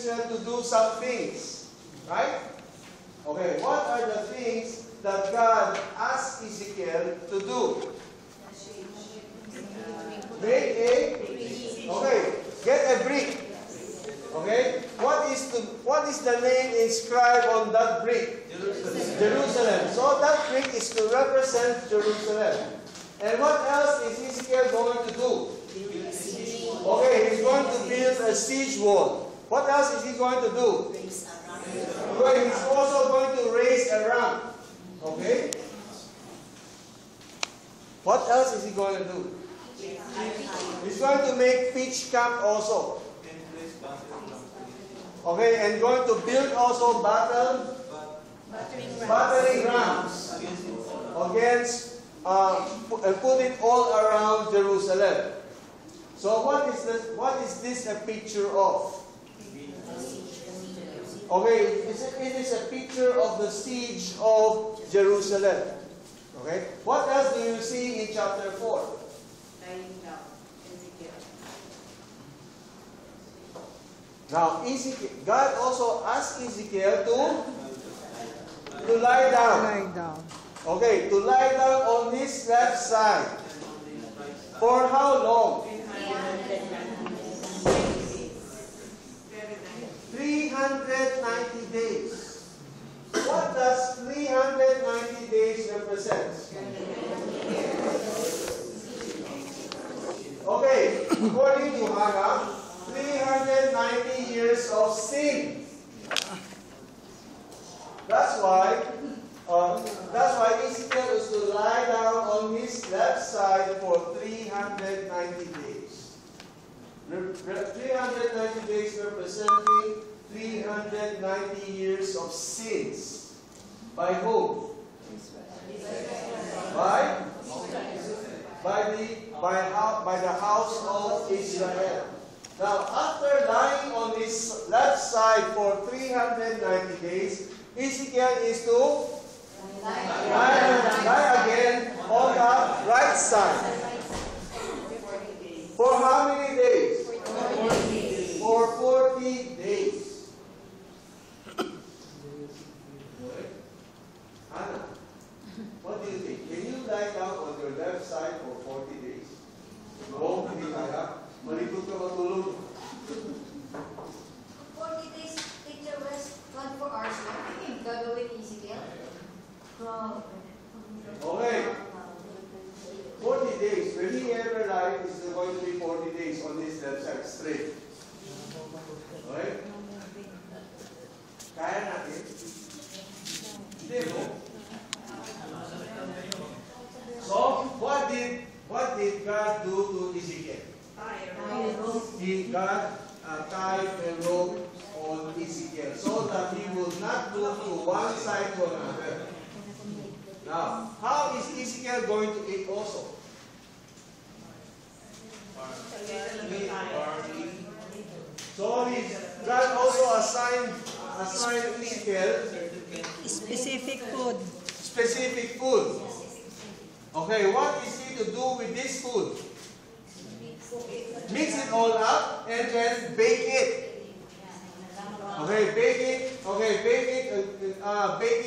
Jerusalem to do some things. Right? Okay, what are the things that God asked Ezekiel to do? Make get a brick. Okay? What is the name inscribed on that brick? Jerusalem. So that brick is to represent Jerusalem. And what else is Ezekiel going to do? Okay, he's going to build a siege wall. What else is he going to do? Okay, he's also going to raise a ramp. Okay? What else is he going to do? He's going to make pitch camp also. Okay, and going to build also battering rams against and put it all around Jerusalem. So what is this a picture of? Okay, it is a picture of the siege of Jerusalem. Okay, what else do you see in chapter 4? Now, God also asked Ezekiel to lie down. Okay, to lie down on his left side. For how long? 390 days. What does 390 days represent? Okay, according to Hannah, 390 years of sin. That's why Ezekiel is to lie down on his left side for 390 days. 390 days representing 390 years of sins. By whom? By the house of Israel. Now, after lying on his left side for 390 days, Ezekiel is to lie again on the right side. For how many days? For 40 days. Anna, what do you think? Can you lie down on your left side for 40 days? No, hindi kaya. Malikot ka matulog. 40 days, teacher was 24 hours lang. Gagawin ni Ezekiel. Okay. 40 days. When he ever lied, it's going to be 40 days on his left side, straight. Okay? Kaya natin? Hindi mo? So, what did God do to Ezekiel? God tied a rope on Ezekiel so that he will not move to one side to another. Now, how is Ezekiel going to eat also? So God also assigned Ezekiel specific food. Specific food. Okay, what is he to do with this food? Mix it all up and then bake it. Okay, bake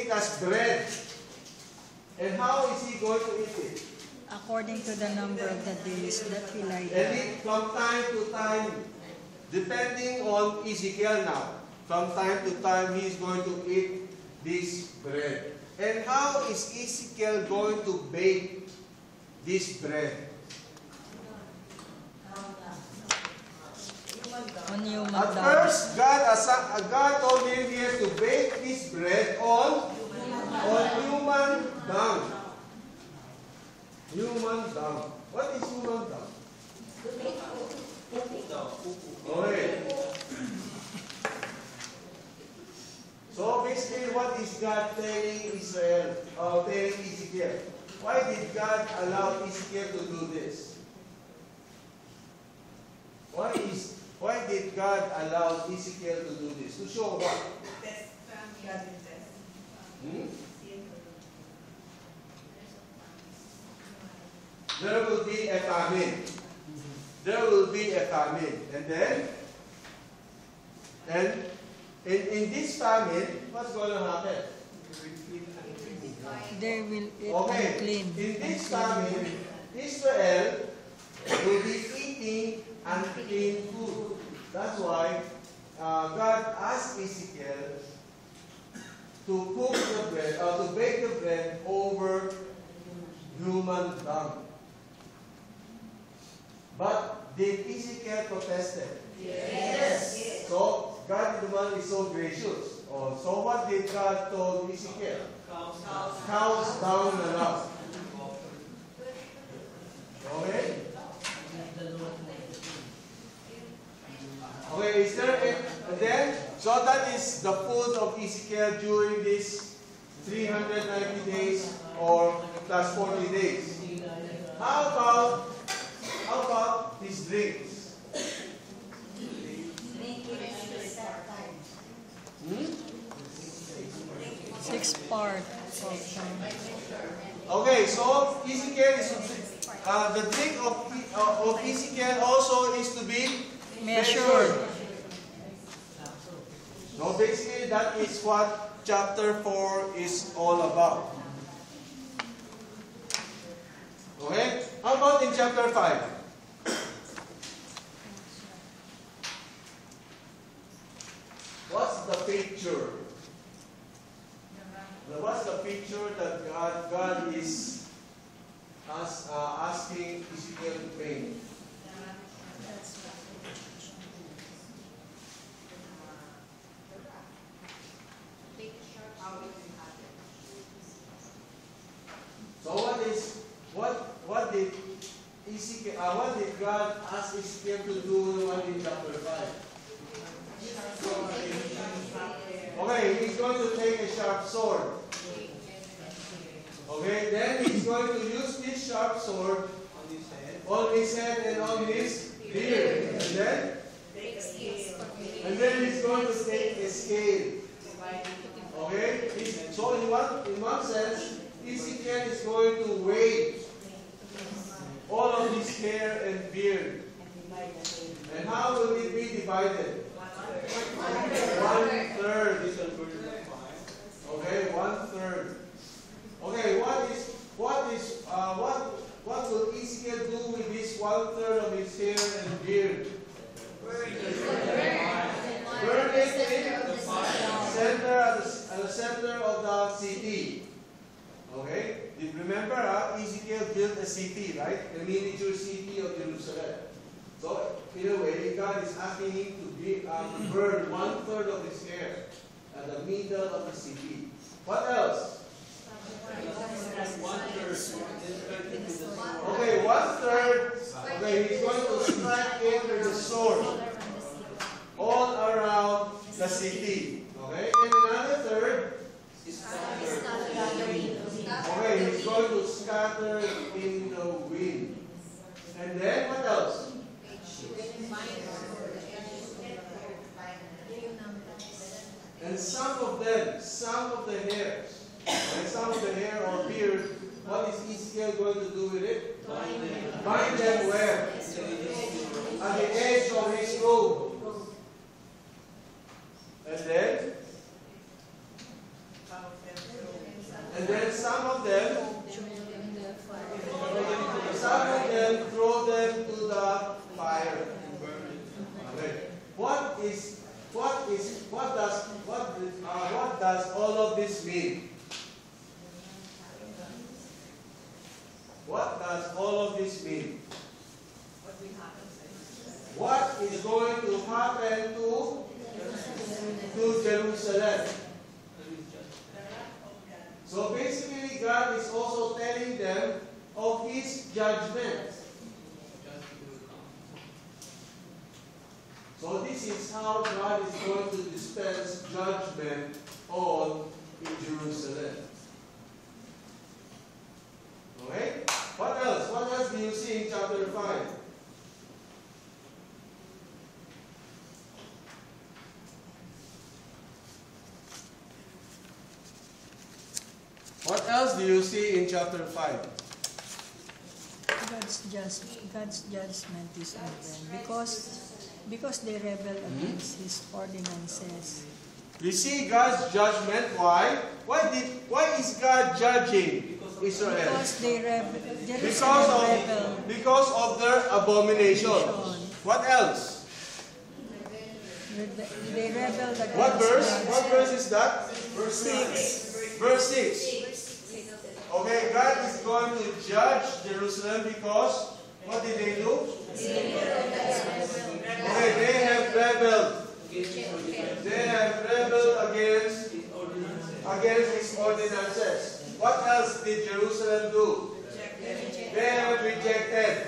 it as bread. And how is he going to eat it? According to the number of the days that he lied And down. it from time to time, depending on Ezekiel now, from time to time he is going to eat this bread. And how is Ezekiel going to bake this bread? At first, God told him he has to bake this bread on human dung. Human dung. What is human dung? Okay. So basically, what is God telling telling Ezekiel? Why did God allow Ezekiel to do this? Why did God allow Ezekiel to do this? To show what? There will be a famine. There will be a famine. And then, And in this famine, what's going to happen? They will eat Okay, unclean. in this famine, Israel will be eating unclean food. That's why God asked Ezekiel to cook the bread, to bake the bread over human dung. But did Ezekiel protested? Yes. So God the one is so gracious. Oh, so what did God told Ezekiel? Cows down enough. Okay? Okay, is there and then so that is the food of Ezekiel during this 390 days or plus 40 days. How about his drinks? Hmm? 6 part of them. Okay, so Ezekiel is the drink of Ezekiel also is to be measured. So basically that is what chapter 4 is all about. Okay? How about in chapter 5? What's the picture? What's the picture that God is asking Ezekiel to paint? So what did Ezekiel what did God ask Ezekiel to do in chapter 5? Okay, he's going to take a sharp sword. Okay, then he's going to use this sharp sword on his head and on his beard. And then he's going to take a scale. Okay? So in one sense, Ezekiel is going to weigh all of his hair and beard. And how will it be divided? 1/3. Okay, 1/3. Okay, what will Ezekiel do with this 1/3 of his hair and beard? Burn it in the center at the center of the city. Okay? You remember Ezekiel built a city, right? A miniature city of Jerusalem. So, in a way, God is asking him to burn 1/3 of his hair at the middle of the city. What else? 1/3. Okay, 1/3. Okay, he's going to strike it with the sword all around the city. Okay, and another third is okay, he's going to scatter in the wind. And then what else? And some of the hairs, and some of the hair or beard, what is Ezekiel going to do with it? Bind them where? At the edge of his robe. And then some of them throw them to the fire. Okay. What does all of this mean? What does all of this mean? What is going to happen to Jerusalem? So basically, God is also telling them of His judgment. So this is how God is going to dispense judgment on in Jerusalem. Okay? What else? What else do you see in chapter 5? What else do you see in chapter 5? God's judgment is on them because Because they rebel against His ordinances. You see God's judgment. Why? Why is God judging Israel? Because they rebel. Because of their abomination. What else? They rebelled against What verse? God's What verse is that? Verse 6. Verse 6. Okay, God is going to judge Jerusalem because what did they do? Okay, they have rebelled. They have rebelled against His ordinances. What else did Jerusalem do? They have rejected.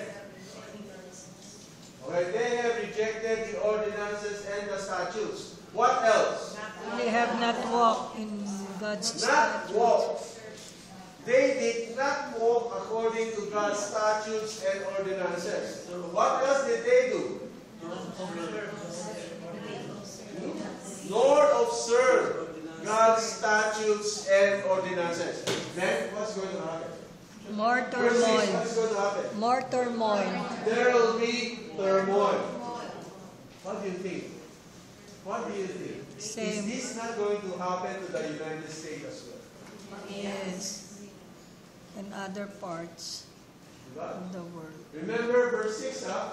Okay, they have rejected the ordinances and the statutes. What else? They have not walked in God's Not statutes. walk. They did not walk according to God's statutes and ordinances. What else did they do? Nor observe God's statutes and ordinances. Then what's going to happen? More Verse 6, turmoil. what's going to happen? More turmoil. There will be turmoil. What do you think? What do you think? Same. Is this not going to happen to the United States as well? Yes. And other parts of the world. Remember verse 6, huh?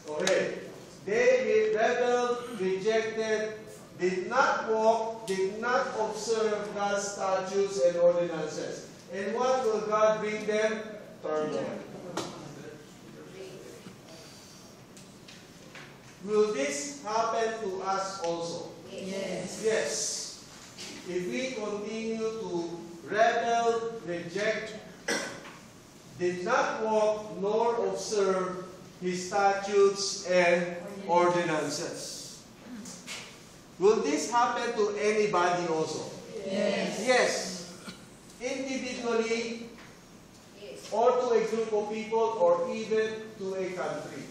Okay. They rebelled, rejected, did not walk, did not observe God's statutes and ordinances. And what will God bring them? Turmoil. Will this happen to us also? Yes. Yes. If we continue to rebel, reject, did not walk nor observe His statutes and ordinances. Will this happen to anybody also? Yes. Yes. Individually, or to a group of people, or even to a country.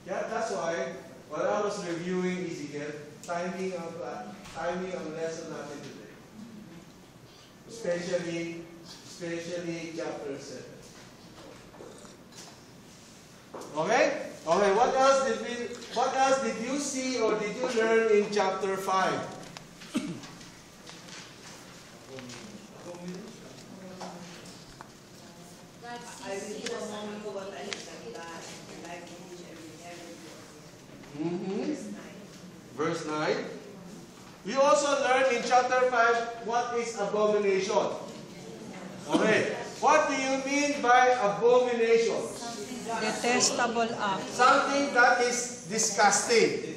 Yeah, that's why when I was reviewing Ezekiel, timing ang lesson natin today. Especially chapter 7. Okay? Okay, what else did you see or did you learn in chapter 5? Verse 9. We also learned in chapter 5 what is abomination. Okay. What do you mean by abomination? Detestable act. Something that is disgusting.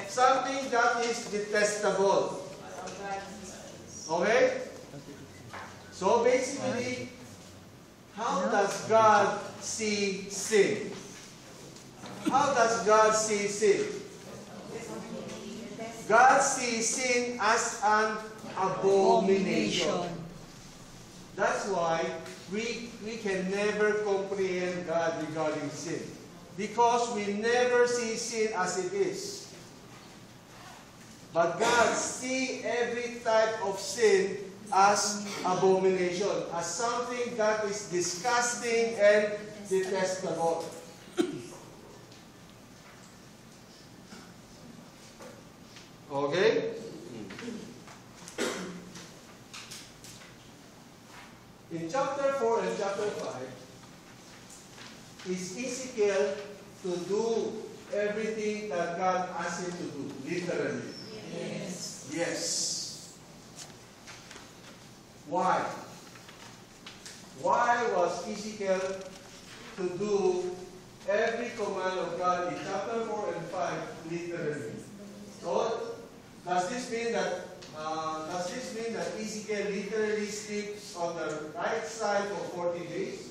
Something that is detestable. Okay? So basically, how does God see sin? How does God see sin? God sees sin as an abomination. That's why we can never comprehend God regarding sin. Because we never see sin as it is. But God sees every type of sin as abomination, as something that is disgusting and detestable. Okay? In chapter 4 and chapter 5, is Ezekiel to do everything that God asked him to do, literally? Yes. Yes. Why? Why was Ezekiel to do every command of God in chapter 4 and 5 literally? So, does this mean that Ezekiel literally sleeps on the right side for 40 days?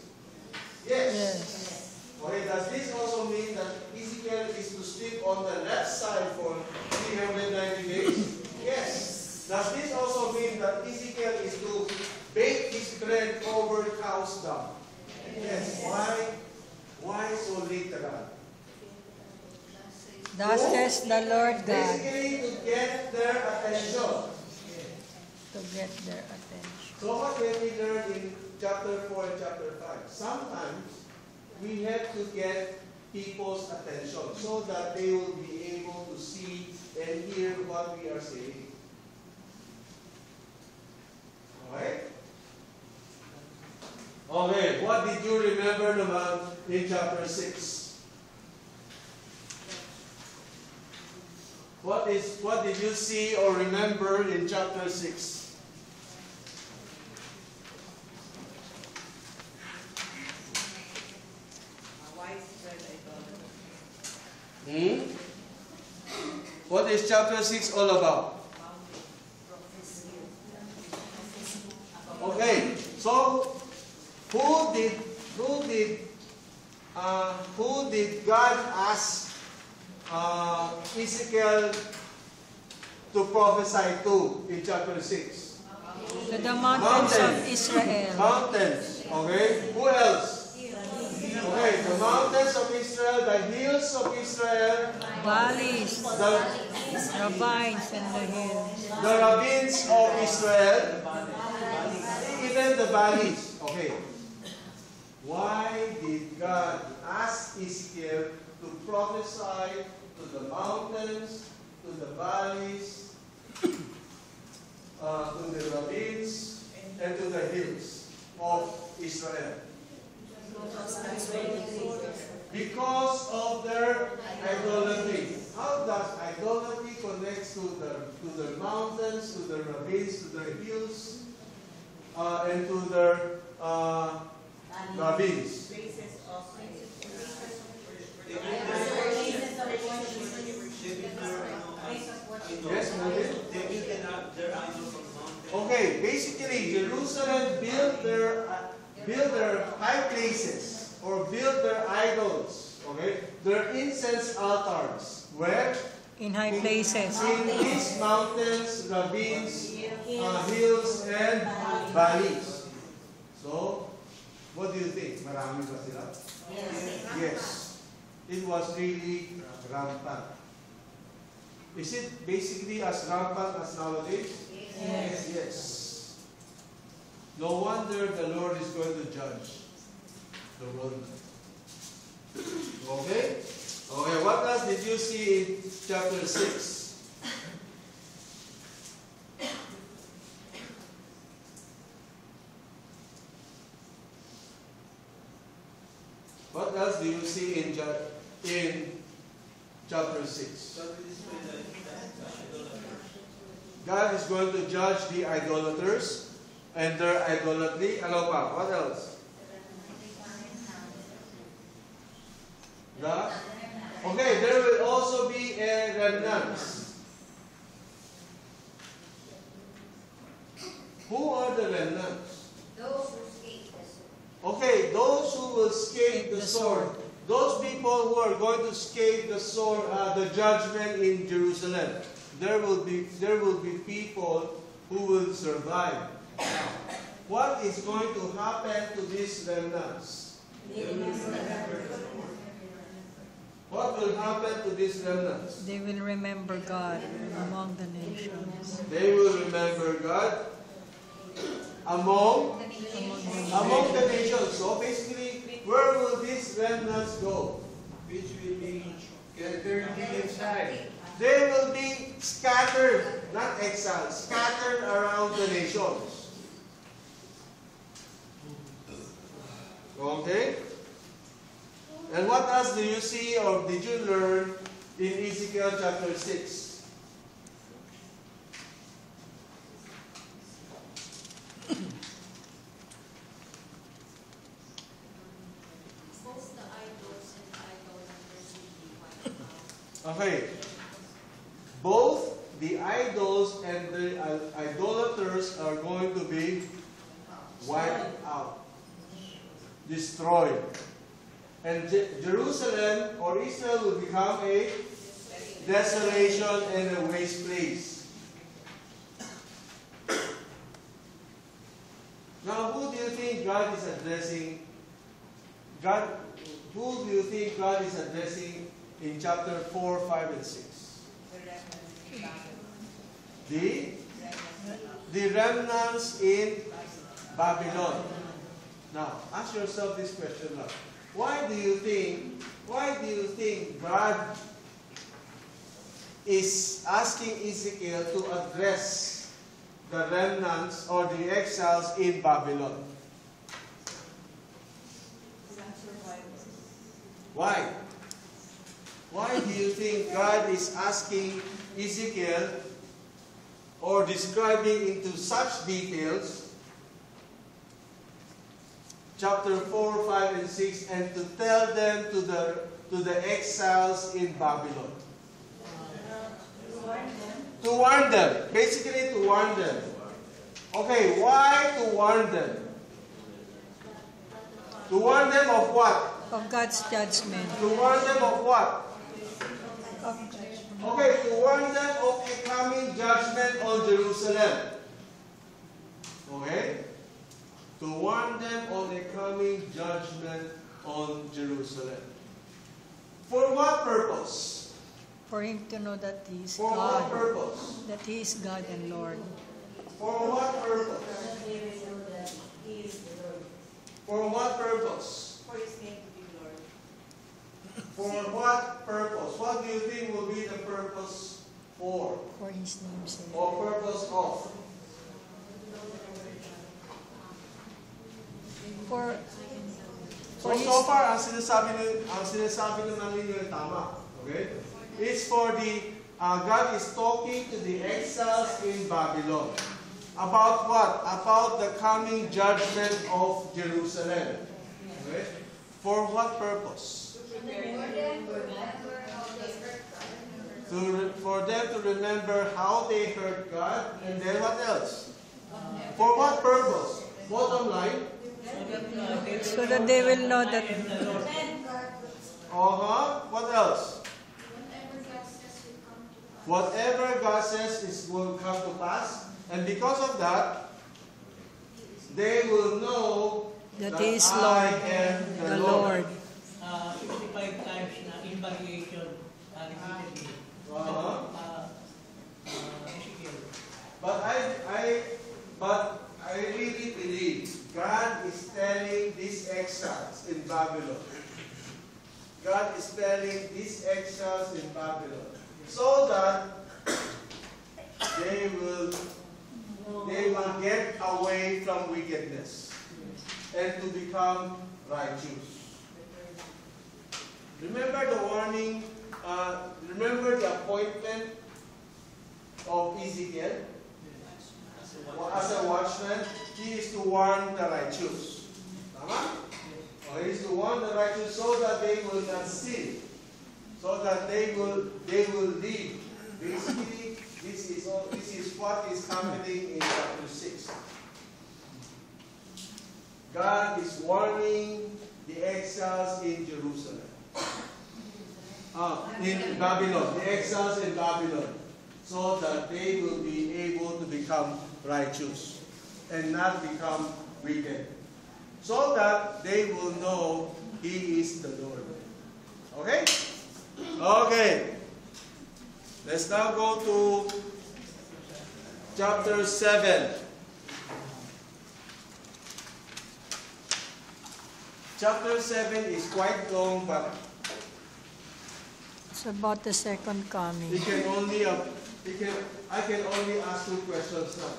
Yes. Yes. Okay, does this also mean that Ezekiel is to sleep on the left side for 390 days? Yes. Does this also mean that Ezekiel is to bake his bread over cow's dung? Yes. Why so literal? Thus says the Lord God. Basically, to get their attention. To get their attention. So what can we learn in chapter 4 and chapter 5? Sometimes we have to get people's attention so that they will be able to see and hear what we are saying. Alright? Okay, what did you remember naman in chapter 6? What did you see or remember in chapter 6? What is chapter 6 all about? Okay, so who did God ask Ezekiel to prophesy to in chapter 6? To the mountains of Israel. Mountains. Okay. Who else? Okay, the mountains of Israel, the hills of Israel, Valleys, the ravines, and the hills. ravines of Israel, even the valleys. Okay. Why did God ask Ezekiel to prophesy to the mountains, to the valleys, to the ravines, and to the hills of Israel? Because of their idolatry. How does idolatry connect to the mountains, to the ravines, to the hills, and to the ravines? Yes, okay, basically Jerusalem built their high places or built their idols, okay, their incense altars. Where? In high places. In these mountains, ravines, hills, and valleys. So, what do you think? Marami ba sila? Yes. It was really rampant. Is it basically as rampant as nowadays? Yes. Yes. No wonder the Lord is going to judge the world. Okay? Okay, what else did you see in chapter 6? What else do you see in chapter 6? God is going to judge the idolaters and their idolatry. Ano pa? What else? Okay, there will also be a remnant. Who are the remnants? Those who escape the sword. Okay, those who will escape the sword. Those people who are going to escape the sword, the judgment in Jerusalem. There will be people who will survive. What is going to happen to these remnants? What will happen to these remnants? They will remember God among the nations. They will remember God among the nations. So basically, where will these remnants go? Which will be gathered inside. They will be scattered, not exiled, scattered around the nations. Okay? And what else do you see or did you learn in Ezekiel chapter 6? Both the idols and the idolaters will be wiped out. Okay. Both the idols and the idolaters are going to be wiped out, destroyed. And Jerusalem or Israel will become a desolation and a waste place. Now, who do you think God is addressing? Who do you think God is addressing in chapter 4, 5, and 6? The remnants in Babylon. Now, ask yourself this question now. why do you think God is asking Ezekiel to address the remnants or the exiles in Babylon? Why? Why do you think God is asking Ezekiel or describing into such details chapter 4, 5, and 6 and to tell them to the exiles in Babylon? To warn them. Basically to warn them. Okay, why to warn them? To warn them of what? Of God's judgment. To warn them of what? Of Okay, to warn them of a coming judgment on Jerusalem. Okay? To warn them of a coming judgment on Jerusalem. For what purpose? For him to know that he is For what God. purpose? That he is God and Lord. For what purpose? For what purpose? For his name to be Lord. For what purpose? What do you think will be the purpose for? For his name's sake. Or purpose of? For his, So far, ang sinasabi naman ninyo yung tama. Okay? It's for the, God is talking to the exiles in Babylon. About what? About the coming judgment of Jerusalem. Okay? For what purpose? For them to remember how they heard God, and then what else? For what purpose? Bottom line? so that they will know that What else? Whatever God says will come to pass. Whatever God says will come to pass, and because of that, they will know that that he is I Lord, am the Lord. 65 times na in variation repeatedly. Ezekiel. But I really believe God is telling these exiles in Babylon. God is telling these exiles in Babylon so that they will get away from wickedness and to become righteous. Remember the warning, remember the appointment of Ezekiel? As a watchman, he is to warn the righteous. Tama? Or he is to warn the righteous so that they will not sin. So that they will live. Basically, this is what is happening in chapter 6. God is warning the exiles in Jerusalem. In Babylon, the exiles in Babylon, so that they will be able to become righteous and not become wicked. So that they will know He is the Lord. Okay? Okay. Let's now go to chapter 7. Chapter 7 is quite long, but It's about the second coming. I can only ask 2 questions now.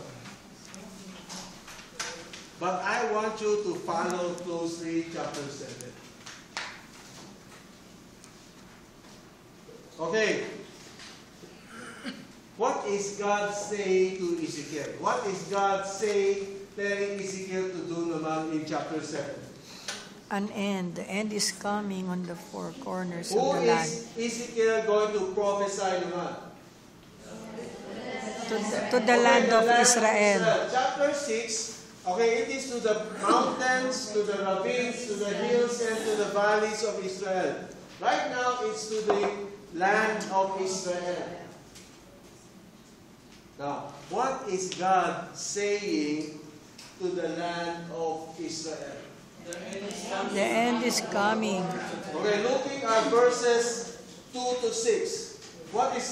But I want you to follow closely chapter 7. Okay. What is God saying to Ezekiel? What is God telling Ezekiel to do naman in chapter 7? An end. The end is coming on the 4 corners Who of the land. is Ezekiel going to prophesy naman? To the land of Israel. Chapter 6, okay, it is to the mountains, to the ravines, to the hills, and to the valleys of Israel. Right now, it's to the land of Israel. Now, what is God saying to the land of Israel? The end is coming. Okay, looking at verses 2 to 6. What is